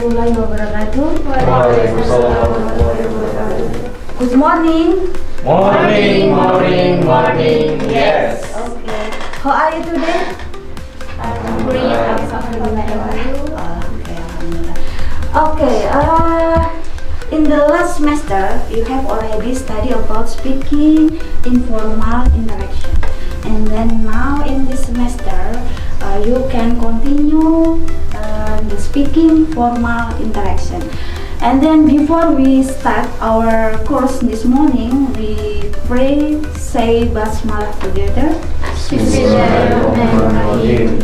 warahmatullahi wabarakatuh. Waalaikumsalam warahmatullahi wabarakatuh. Good morning. Morning. Yes. Okay. How are you today? Okay. In the last semester, you have already studied about speaking, informal interaction, and then now in this semester, you can continue the speaking formal interaction. And then before we start our course this morning, we pray, say Basmalah together. Bismillahirrahmanirrahim.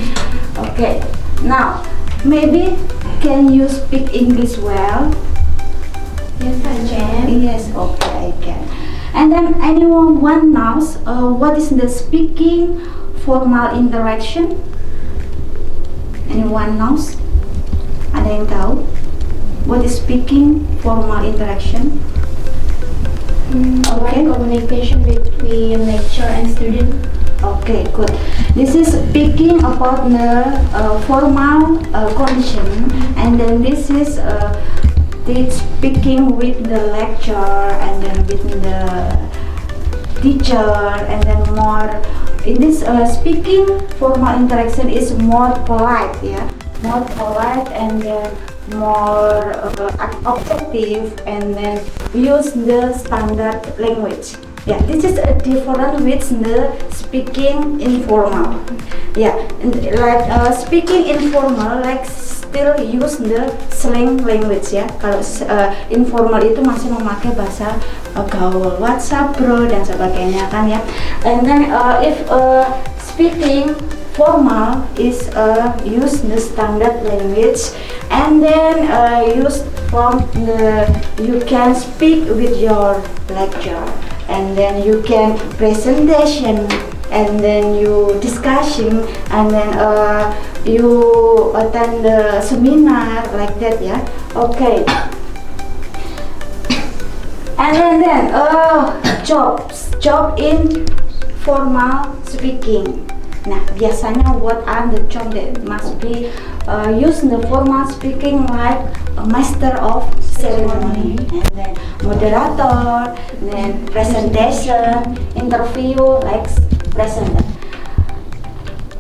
Okay. Now, maybe can you speak English well? Yes, I can. Yes, okay, I can. And then anyone knows what is the speaking formal interaction? Anyone knows? Ada yang tahu? What is speaking formal interaction? Okay. Communication between lecturer and student. Okay, good. This is speaking about the formal condition, and then this is speaking with the lecturer, and then with the teacher, and then more. In this speaking formal interaction is more polite, yeah, more polite, and then more objective, and then use the standard language. Yeah, this is a different with the speaking informal. Yeah, like speaking informal, like still use the slang language ya. Kalau informal itu masih memakai bahasa gaul, WhatsApp bro dan sebagainya kan ya. And then if speaking formal is use the standard language, and then use from the you can speak with your lecturer, and then you can presentation, and then you discussion, and then you attend the seminar like that ya. Okay. And then job in formal speaking. Nah, biasanya what are the job that must be used in the formal speaking, like a master of ceremony, and then moderator, then presentation, interview, like presenter.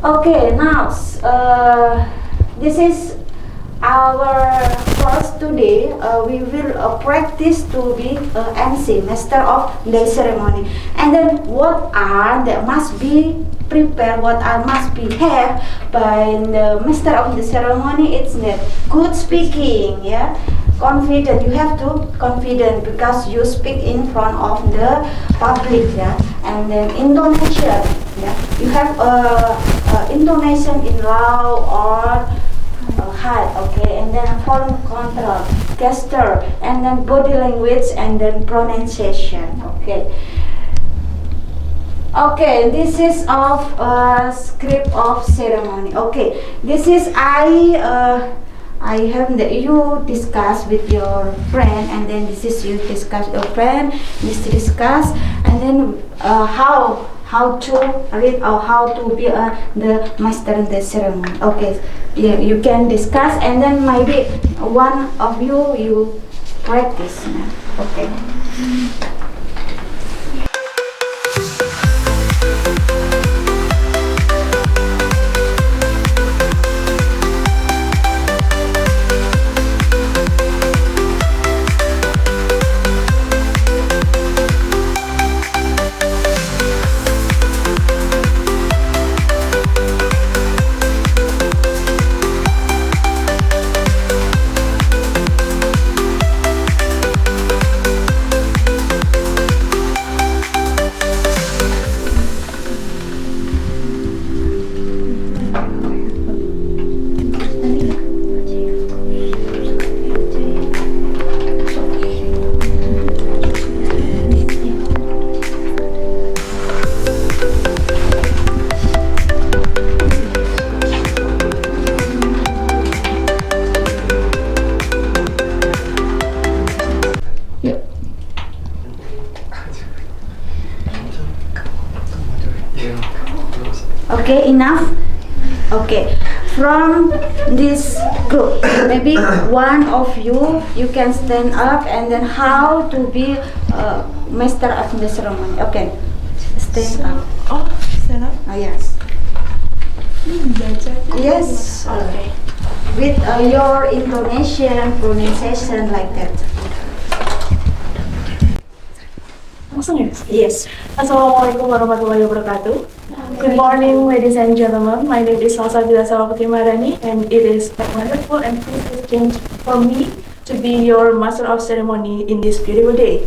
Okay, now this is our course today. We will practice to be MC, master of the ceremony, and then what are that must be prepare, what I must be have by the master of the ceremony. It's the good speaking, yeah, confident. You have to confident because you speak in front of the public, yeah, and then intonation, yeah, you have intonation in loud or high, okay, and then form control, gesture, and then body language, and then pronunciation, okay. Okay, this is of script of ceremony. Okay, this is I have that you discuss with your friend, and then this is you discuss your friend, this discuss, and then how to read or how to be the master in the ceremony. Okay, yeah, you can discuss, and then maybe one of you practice. Okay. Okay, enough. Okay, from this group. Maybe one of you can stand up and then how to be master of the ceremony. Okay, stand up. Oh, stand up. Oh, yes. Yes. Okay. With your intonation, pronunciation like that. Langsung ya? Yes. Assalamualaikum warahmatullahi wabarakatuh. Good morning, ladies and gentlemen. My name is Salsabila Salawati Marani, and it is a wonderful and precious chance for me to be your master of ceremony in this beautiful day.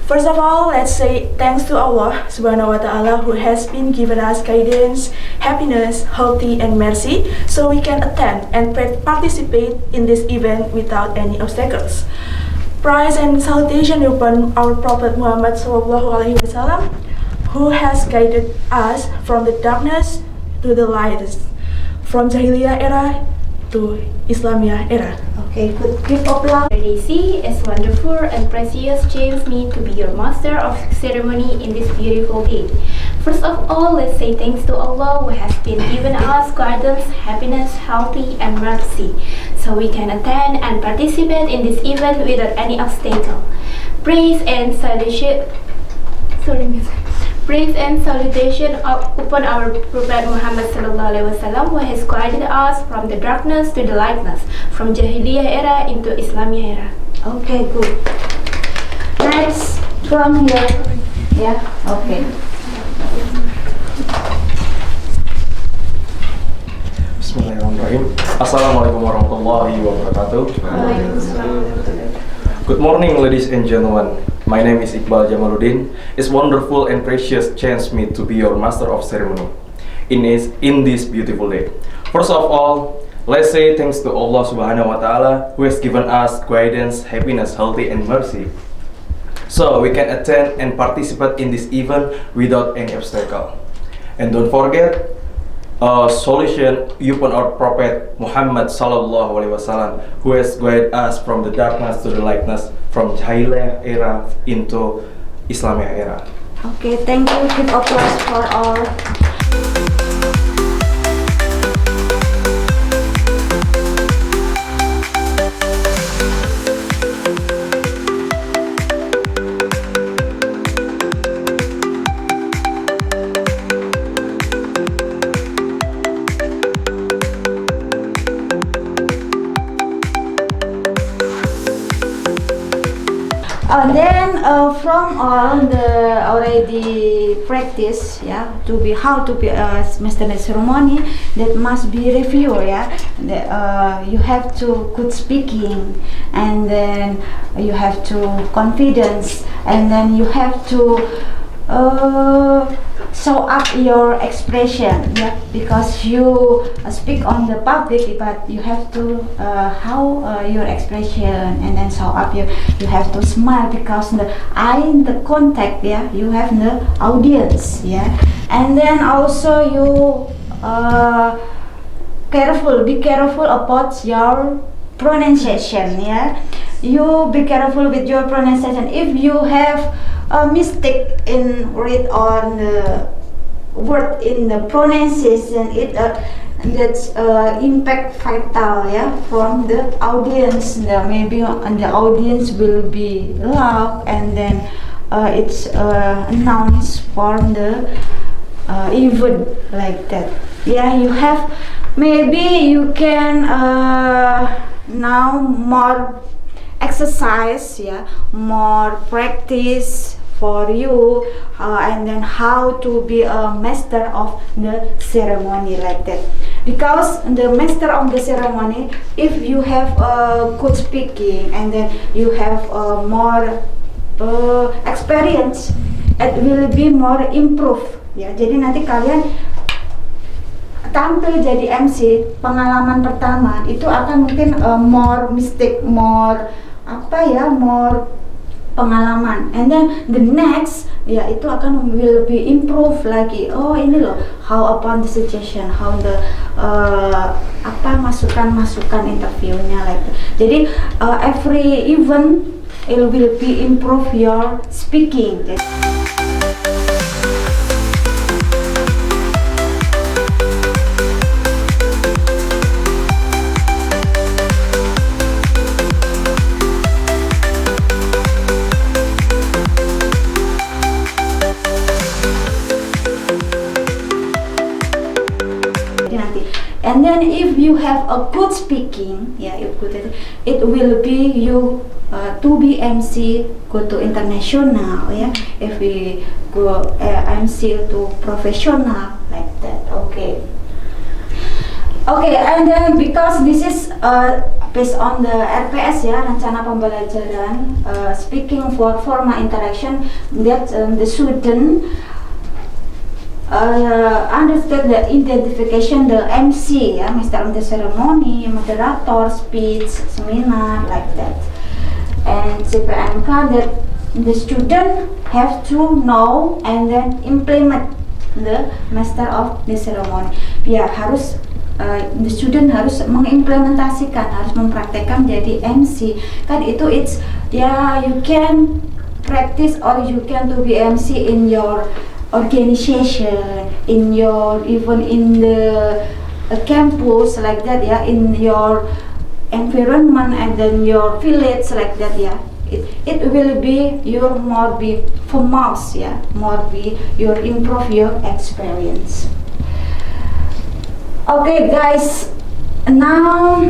First of all, let's say thanks to Allah Subhanahu wa Ta'ala, who has been given us guidance, happiness, healthy, and mercy, so we can attend and participate in this event without any obstacles. Praise and salutation upon our Prophet Muhammad Sallallahu Alaihi Wasallam, who has guided us from the darkness to the light, from Jahiliyah era to Islamiyah era. Okay, good. Give applause. Daisy is wonderful and precious chance me to be your master of ceremony in this beautiful day. First of all, let's say thanks to Allah who has been given us guidance, happiness, healthy, and mercy, so we can attend and participate in this event without any obstacle. Praise and salutation. Praise and salutation upon our Prophet Muhammad Sallallahu Alaihi Wasallam, who has guided us from the darkness to the lightness, from Jahiliyah era into Islamiyah era. Okay, good. Next, from here. Yeah, okay. Bismillahirrahmanirrahim. Assalamualaikum warahmatullahi wabarakatuh. Good morning, ladies and gentlemen. My name is Iqbal Jamaluddin. It's wonderful and precious chance me to be your master of ceremony in this beautiful day. First of all, let's say thanks to Allah Subhanahu wa Ta'ala, who has given us guidance, happiness, healthy, and mercy, so we can attend and participate in this event without any obstacle. And don't forget, solution upon our Prophet Muhammad Sallallahu Alaihi Wasallam, who has guided us from the darkness to the lightness, from Jahiliyah era into Islamiyah era. Okay, thank you. Give applause for all. And then from all the already practice, yeah, to be how to be a master of ceremony, that must be review, yeah. You have to good speaking, and then you have to confidence, and then you have to show up your expression, yeah, because you speak on the public, but you have to how your expression, and then show up you have to smile, because the eye, the contact, yeah, you have the audience, yeah. And then also you be careful about your pronunciation, yeah. You be careful with your pronunciation. If you have a mistake in read on the word in the pronunciation, it that's impact fatal, yeah, from the audience. Maybe the audience will be loud, and then it's announced for the event like that. Yeah, you have, maybe you can now more exercise, yeah, more practice for you, and then how to be a master of the ceremony like that. Because the master of the ceremony, if you have good speaking, and then you have more experience, it will be more improve, ya. Jadi nanti kalian tampil jadi MC, pengalaman pertama itu akan mungkin more mistake, more more pengalaman, and then the next, ya, itu akan will be improve lagi. Oh, ini loh, how upon the suggestion, how the masukan interviewnya like that. Jadi every event it will be improve your speaking. if you have a good speaking, it will be you to be MC go to international, if we go MC to professional like that. Okay, and then because this is based on the RPS rencana pembelajaran speaking for formal interaction, that the student understand the identification, the MC, Master of the Ceremony, moderator, speech, seminar, like that. And CPMK, that the student have to know and then implement the Master of the Ceremony. Harus the student harus mengimplementasikan, harus mempraktekkan jadi MC. Kan itu you can practice or you can to be MC in your organization, in your even in the campus like that, in your environment and then your village like that, it will be your more be famous, more be your improve your experience. Okay guys, now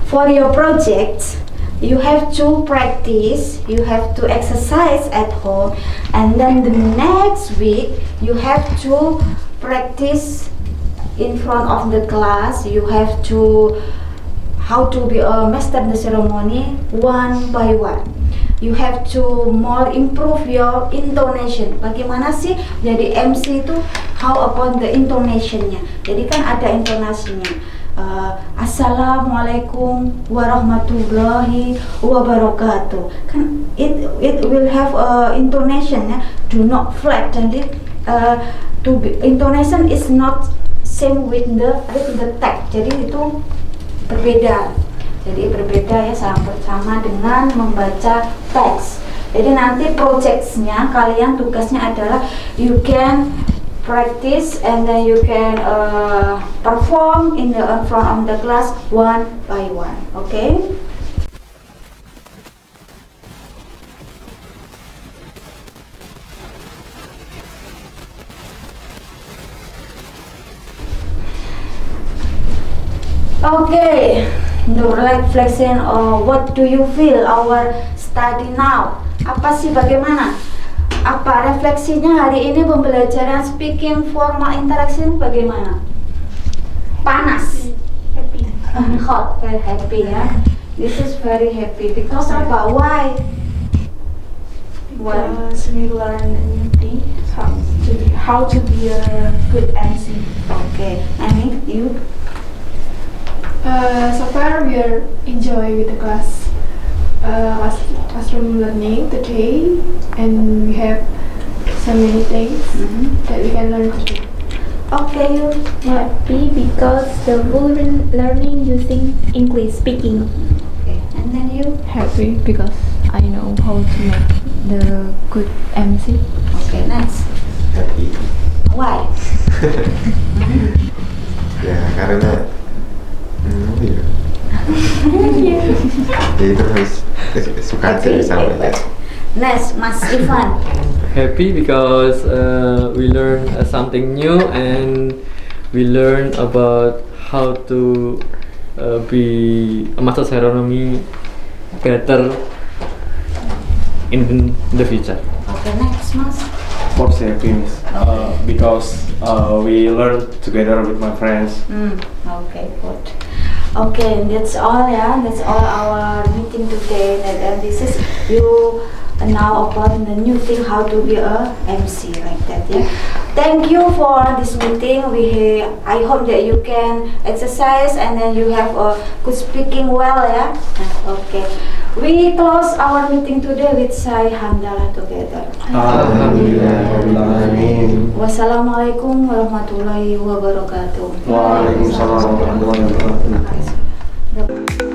for your project you have to practice, you have to exercise at home, and then the next week you have to practice in front of the class. You have to how to be a master the ceremony one by one. You have to more improve your intonation. Bagaimana sih jadi MC itu? How about the intonationnya? Jadi kan ada intonasinya. Assalamualaikum warahmatullahi wabarakatuh. Kan it will have intonation, do not flat. Jadi intonation is not same with the text. Jadi itu berbeda. Jadi berbeda sama dengan membaca teks. Jadi nanti projectnya kalian tugasnya adalah you can practice and then you can perform in front of the class one by one. Okay? Okay. The reflection of what do you feel our study now? Apa sih, bagaimana? Apa refleksinya hari ini pembelajaran speaking formal interaction bagaimana? Panas, Happy. Hot, very happy This is very happy because apa? Why? Because we learn new things, how to be a good MC. Okay, and you? So far we are enjoy with the classroom learning today, and we have so many things that we can learn today. Okay, you? Happy because the learning using English speaking. Okay, and then you? Happy because I know how to make the good MC. Okay, next. Happy. Why? Ya karena ya itu harus suka aja sama ya. Next, Mas Ivan. Happy because we learn something new and we learn about how to be a master ceremony better in the future. Okay, next, Mas. Of course, happy, miss. Because we learn together with my friends. Okay, good. Okay, that's all that's all our meeting today, and this is you now about the new thing how to be a MC like that. Thank you for this meeting. I hope that you can exercise and then you have a good speaking well. Okay, we close our meeting today with Sai Hamdalah together. Alhamdulillah. Wassalamualaikum warahmatullahi wabarakatuh. Waalaikumsalam warahmatullahi wabarakatuh.